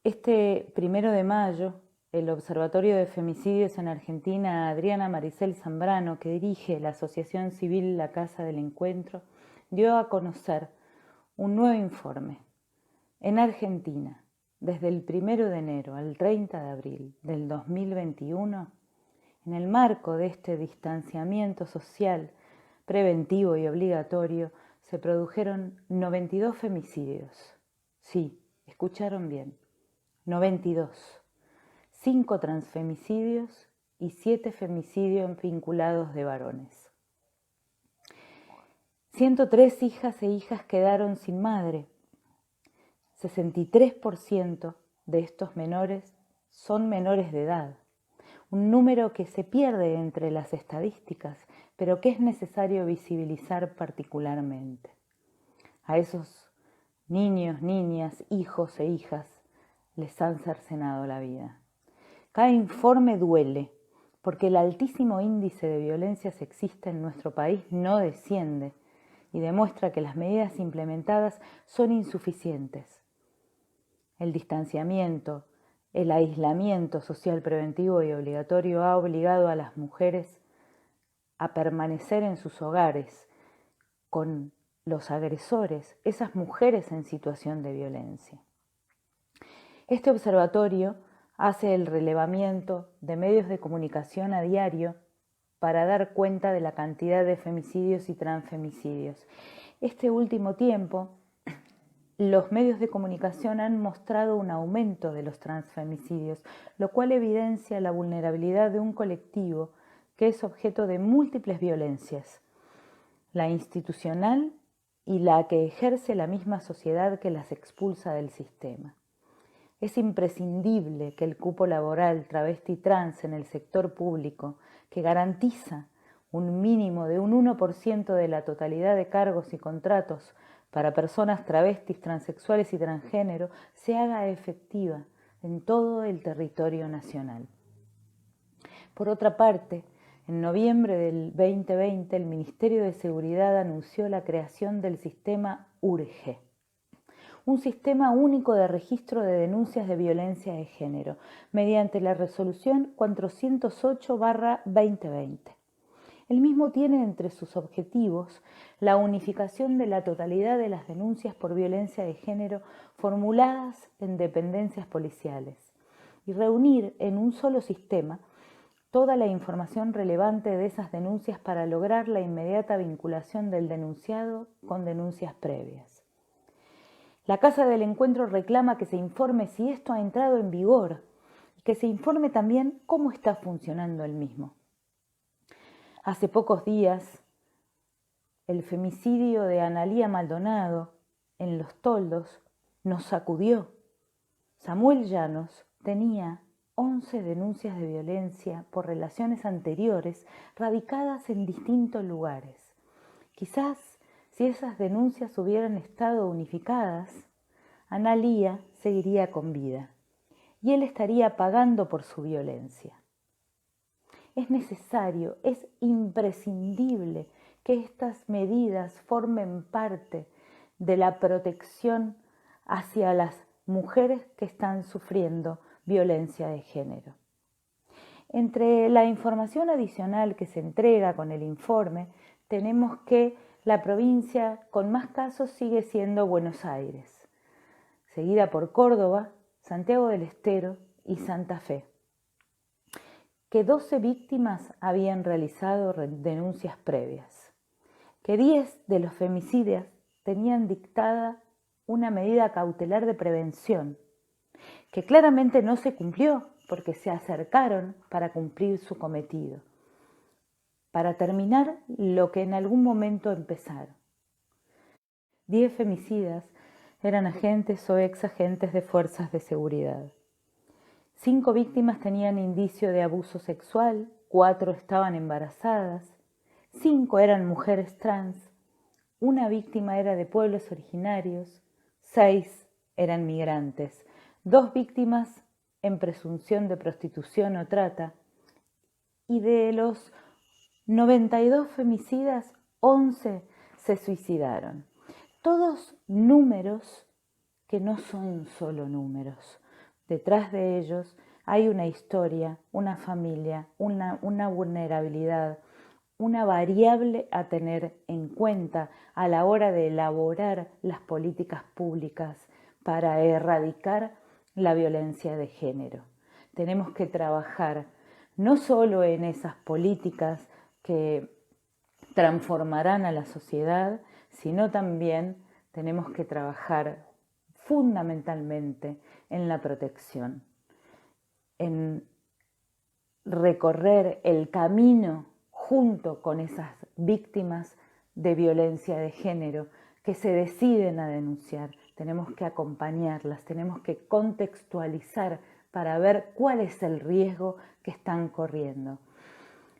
Este 1 de mayo, el Observatorio de Femicidios en Argentina, Adriana Maricel Zambrano, que dirige la Asociación Civil La Casa del Encuentro, dio a conocer un nuevo informe. En Argentina, desde el 1 de enero al 30 de abril del 2021, en el marco de este distanciamiento social preventivo y obligatorio, se produjeron 92 femicidios. Sí, escucharon bien, 92. 5 transfemicidios y 7 femicidios vinculados de varones. 103 hijas e hijas quedaron sin madre. 63% de estos menores son menores de edad. Un número que se pierde entre las estadísticas, pero que es necesario visibilizar particularmente. A esos niños, niñas, hijos e hijas les han cercenado la vida. Cada informe duele, porque el altísimo índice de violencia sexista en nuestro país no desciende y demuestra que las medidas implementadas son insuficientes. El distanciamiento, el aislamiento social preventivo y obligatorio ha obligado a las mujeres a permanecer en sus hogares con los agresores, esas mujeres en situación de violencia. Este observatorio hace el relevamiento de medios de comunicación a diario para dar cuenta de la cantidad de femicidios y transfemicidios. Este último tiempo, los medios de comunicación han mostrado un aumento de los transfemicidios, lo cual evidencia la vulnerabilidad de un colectivo que es objeto de múltiples violencias, la institucional y la que ejerce la misma sociedad que las expulsa del sistema. Es imprescindible que el cupo laboral travesti trans en el sector público, que garantiza un mínimo de un 1% de la totalidad de cargos y contratos para personas travestis, transexuales y transgénero, se haga efectiva en todo el territorio nacional. Por otra parte, en noviembre del 2020, el Ministerio de Seguridad anunció la creación del sistema URGE, un sistema único de registro de denuncias de violencia de género, mediante la resolución 408/2020. El mismo tiene entre sus objetivos la unificación de la totalidad de las denuncias por violencia de género formuladas en dependencias policiales y reunir en un solo sistema toda la información relevante de esas denuncias para lograr la inmediata vinculación del denunciado con denuncias previas. La Casa del Encuentro reclama que se informe si esto ha entrado en vigor y que se informe también cómo está funcionando el mismo. Hace pocos días, el femicidio de Analía Maldonado en Los Toldos nos sacudió. Samuel Llanos tenía 11 denuncias de violencia por relaciones anteriores radicadas en distintos lugares. Quizás si esas denuncias hubieran estado unificadas, Analía seguiría con vida y él estaría pagando por su violencia. Es necesario, es imprescindible que estas medidas formen parte de la protección hacia las mujeres que están sufriendo violencia de género. Entre la información adicional que se entrega con el informe, tenemos que la provincia con más casos sigue siendo Buenos Aires, seguida por Córdoba, Santiago del Estero y Santa Fe, que 12 víctimas habían realizado denuncias previas, que 10 de los femicidios tenían dictada una medida cautelar de prevención, que claramente no se cumplió porque se acercaron para cumplir su cometido, para terminar lo que en algún momento empezaron. 10 femicidas eran agentes o exagentes de fuerzas de seguridad. 5 víctimas tenían indicio de abuso sexual, 4 estaban embarazadas, 5 eran mujeres trans, 1 víctima era de pueblos originarios, 6 eran migrantes, 2 víctimas en presunción de prostitución o trata, y de los 92 femicidas, 11 se suicidaron. Todos números que no son solo números. Detrás de ellos hay una historia, una familia, una vulnerabilidad, una variable a tener en cuenta a la hora de elaborar las políticas públicas para erradicar la violencia de género. Tenemos que trabajar no solo en esas políticas que transformarán a la sociedad, sino también tenemos que trabajar fundamentalmente en la protección, en recorrer el camino junto con esas víctimas de violencia de género que se deciden a denunciar. Tenemos que acompañarlas, tenemos que contextualizar para ver cuál es el riesgo que están corriendo.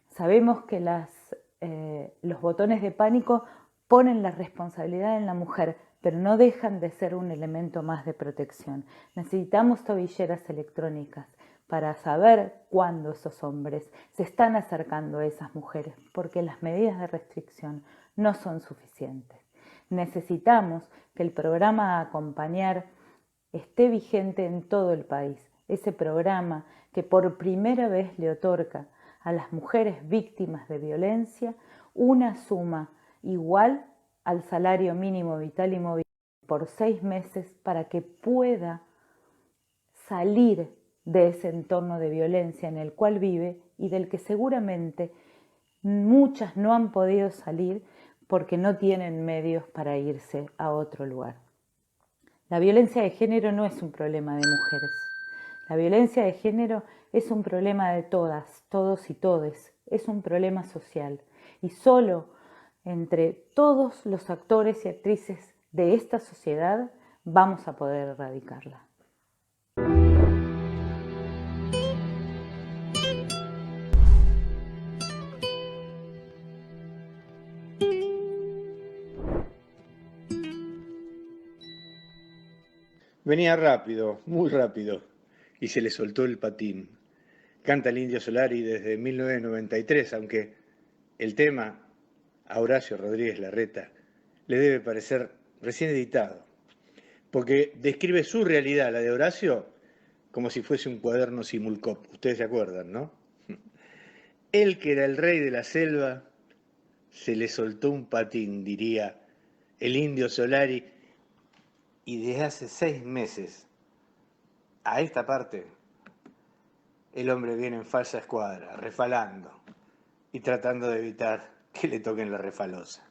Sabemos que los botones de pánico ponen la responsabilidad en la mujer, pero no dejan de ser un elemento más de protección. Necesitamos tobilleras electrónicas para saber cuándo esos hombres se están acercando a esas mujeres, porque las medidas de restricción no son suficientes. Necesitamos que el programa Acompañar esté vigente en todo el país, ese programa que por primera vez le otorga a las mujeres víctimas de violencia una suma igual al salario mínimo vital y móvil por 6 meses para que pueda salir de ese entorno de violencia en el cual vive y del que seguramente muchas no han podido salir porque no tienen medios para irse a otro lugar. La violencia de género no es un problema de mujeres. La violencia de género es un problema de todas, todos y todes. Es un problema social. Y solo entre todos los actores y actrices de esta sociedad vamos a poder erradicarla. Venía rápido, muy rápido, y se le soltó el patín. Canta el Indio Solari desde 1993, aunque el tema a Horacio Rodríguez Larreta le debe parecer recién editado, porque describe su realidad, la de Horacio, como si fuese un cuaderno Simulcop. Ustedes se acuerdan, ¿no? Él, que era el rey de la selva, se le soltó un patín, diría el Indio Solari, y desde hace 6 meses a esta parte el hombre viene en falsa escuadra, refalando y tratando de evitar que le toquen la refalosa.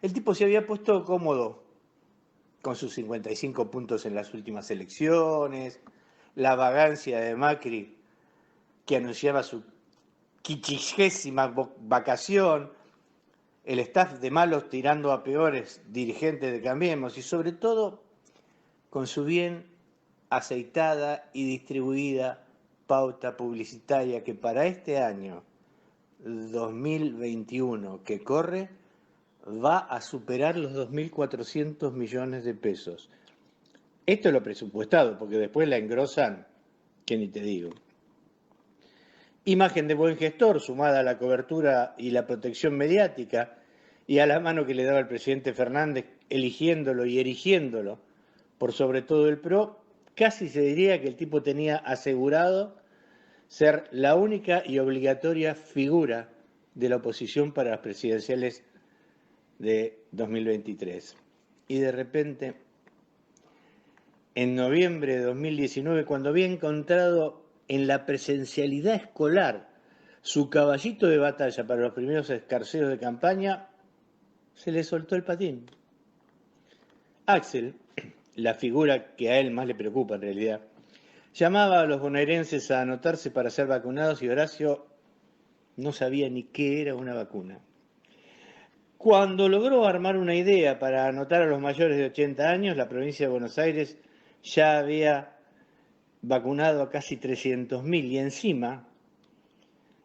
El tipo se había puesto cómodo con sus 55 puntos en las últimas elecciones, la vagancia de Macri que anunciaba su 50ª vacación, el staff de malos tirando a peores dirigentes de Cambiemos y sobre todo con su bien aceitada y distribuida pauta publicitaria que para este año 2021 que corre va a superar los 2.400 millones de pesos. Esto es lo presupuestado, porque después la engrosan, que ni te digo. Imagen de buen gestor, sumada a la cobertura y la protección mediática y a la mano que le daba el presidente Fernández, eligiéndolo y erigiéndolo por sobre todo el PRO, casi se diría que el tipo tenía asegurado ser la única y obligatoria figura de la oposición para las presidenciales de 2023. Y de repente, en noviembre de 2019, cuando había encontrado en la presencialidad escolar su caballito de batalla para los primeros escarceos de campaña, se le soltó el patín. Axel, la figura que a él más le preocupa en realidad, llamaba a los bonaerenses a anotarse para ser vacunados y Horacio no sabía ni qué era una vacuna. Cuando logró armar una idea para anotar a los mayores de 80 años, la provincia de Buenos Aires ya había vacunado a casi 300.000 y encima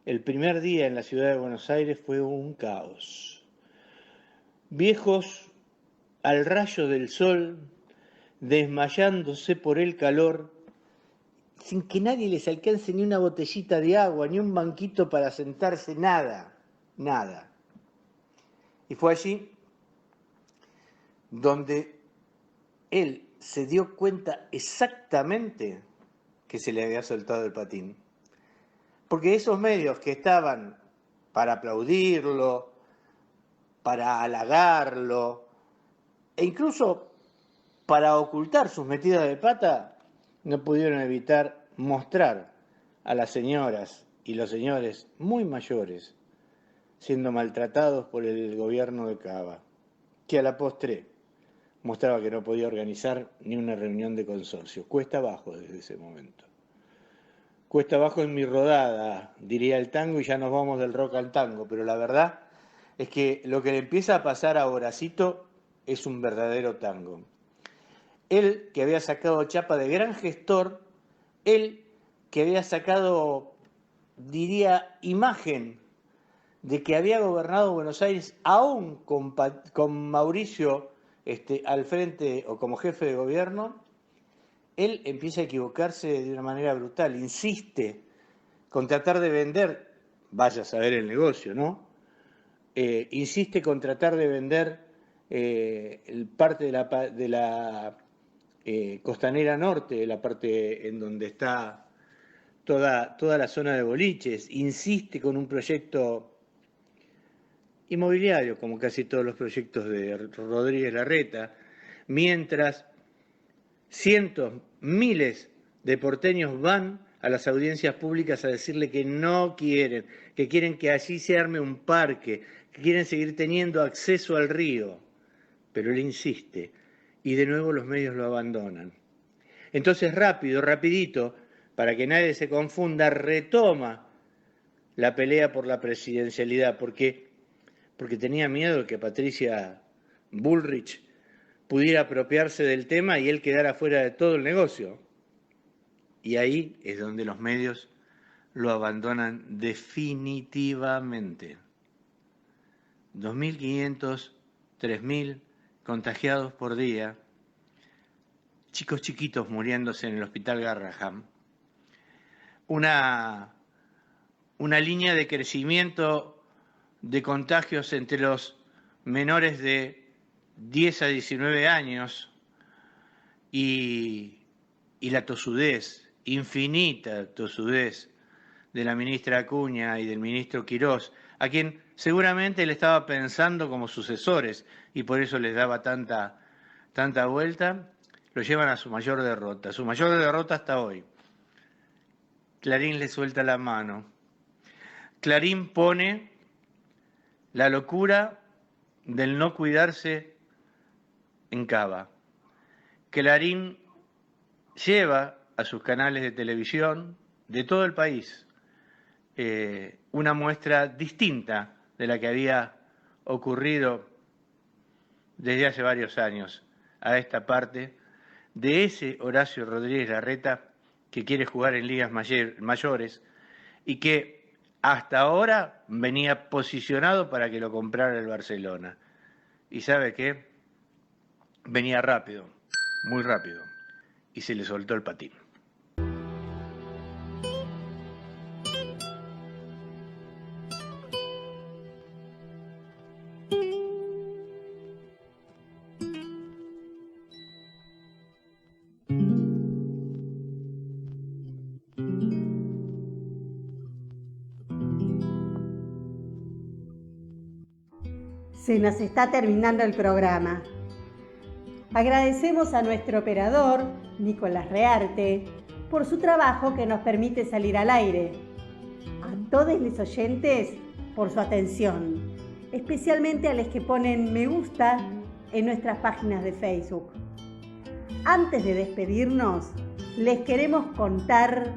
el primer día en la ciudad de Buenos Aires fue un caos. Viejos al rayo del sol, desmayándose por el calor, sin que nadie les alcance ni una botellita de agua, ni un banquito para sentarse, nada, nada. Y fue allí donde él se dio cuenta exactamente que se le había soltado el patín. Porque esos medios que estaban para aplaudirlo, para halagarlo, e incluso para ocultar sus metidas de pata, no pudieron evitar mostrar a las señoras y los señores muy mayores siendo maltratados por el gobierno de Cava, que a la postre mostraba que no podía organizar ni una reunión de consorcio. Cuesta abajo desde ese momento. Cuesta abajo en mi rodada, diría el tango, y ya nos vamos del rock al tango, pero la verdad es que lo que le empieza a pasar a Horacito es un verdadero tango. Él, que había sacado chapa de gran gestor, él, que había sacado, diría, imagen de que había gobernado Buenos Aires aún con Mauricio al frente o como jefe de gobierno, él empieza a equivocarse de una manera brutal, insiste con tratar de vender, vaya a saber el negocio, ¿no? Insiste con tratar de vender parte de la costanera norte, la parte en donde está toda la zona de boliches, insiste con un proyecto inmobiliario, como casi todos los proyectos de Rodríguez Larreta, mientras cientos, miles de porteños van a las audiencias públicas a decirle que no quieren, que quieren que allí se arme un parque, que quieren seguir teniendo acceso al río, pero él insiste y de nuevo los medios lo abandonan. Entonces rapidito, para que nadie se confunda, retoma la pelea por la presidencialidad, porque tenía miedo de que Patricia Bullrich pudiera apropiarse del tema y él quedara fuera de todo el negocio. Y ahí es donde los medios lo abandonan definitivamente. 2.500, 3.000 contagiados por día, chicos chiquitos muriéndose en el hospital Garrahan, una línea de crecimiento de contagios entre los menores de 10 a 19 años y la tosudez, infinita tosudez de la ministra Acuña y del ministro Quirós a quien seguramente él estaba pensando como sucesores y por eso les daba tanta vuelta, lo llevan a su mayor derrota hasta hoy. Clarín le suelta la mano. Clarín pone la locura del no cuidarse en Cava. Clarín lleva a sus canales de televisión de todo el país una muestra distinta de la que había ocurrido desde hace varios años a esta parte de ese Horacio Rodríguez Larreta que quiere jugar en ligas mayores y que hasta ahora venía posicionado para que lo comprara el Barcelona. ¿Y sabe qué? Venía rápido, muy rápido, y se le soltó el patín. Se nos está terminando el programa. Agradecemos a nuestro operador, Nicolás Rearte, por su trabajo que nos permite salir al aire. A todos los oyentes por su atención, especialmente a los que ponen me gusta en nuestras páginas de Facebook. Antes de despedirnos, les queremos contar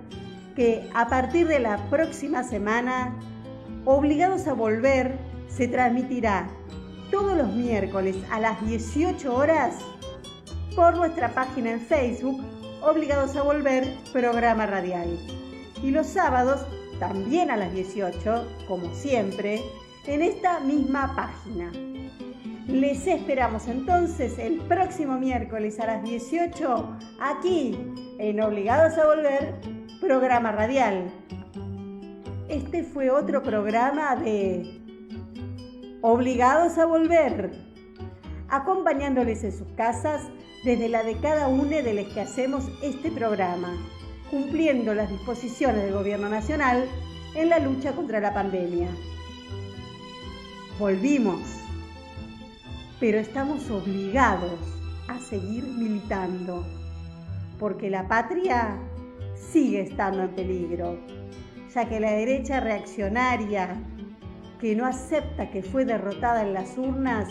que a partir de la próxima semana, Obligados a Volver se transmitirá todos los miércoles a las 18 horas por nuestra página en Facebook, Obligados a Volver, programa radial. Y los sábados, también a las 18, como siempre, en esta misma página. Les esperamos entonces el próximo miércoles a las 18, aquí en Obligados a Volver, programa radial. Este fue otro programa de Obligados a Volver, acompañándoles en sus casas desde la de cada uno de los que hacemos este programa, cumpliendo las disposiciones del Gobierno Nacional en la lucha contra la pandemia. Volvimos, pero estamos obligados a seguir militando, porque la patria sigue estando en peligro, ya que la derecha reaccionaria, que no acepta que fue derrotada en las urnas,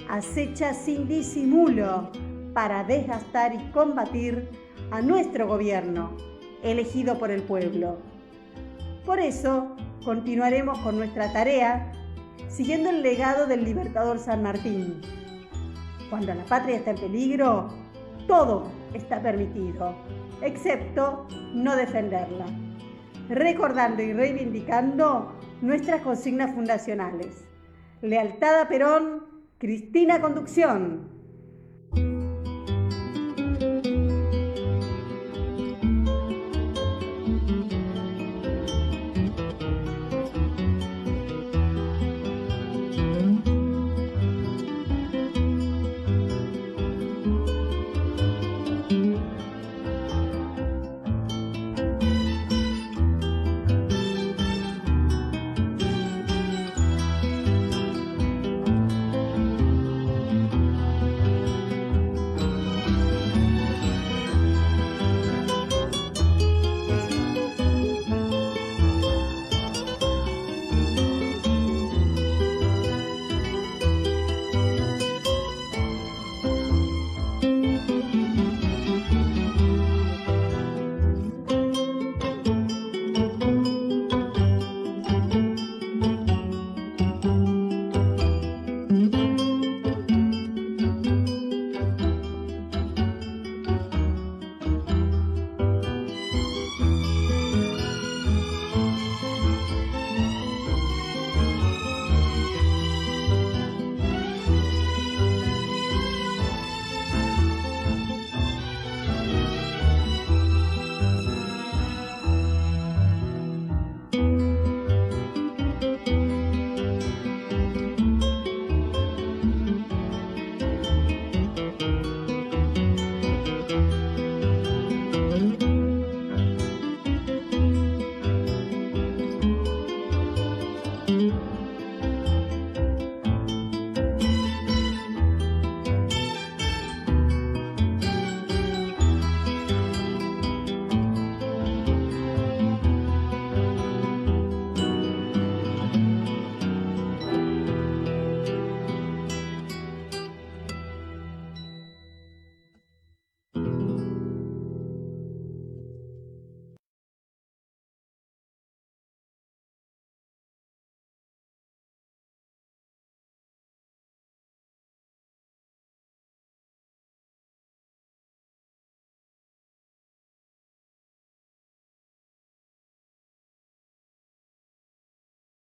acecha sin disimulo para desgastar y combatir a nuestro gobierno, elegido por el pueblo. Por eso, continuaremos con nuestra tarea, siguiendo el legado del libertador San Martín. Cuando la patria está en peligro, todo está permitido, excepto no defenderla. Recordando y reivindicando nuestras consignas fundacionales. Lealtad a Perón, Cristina Conducción.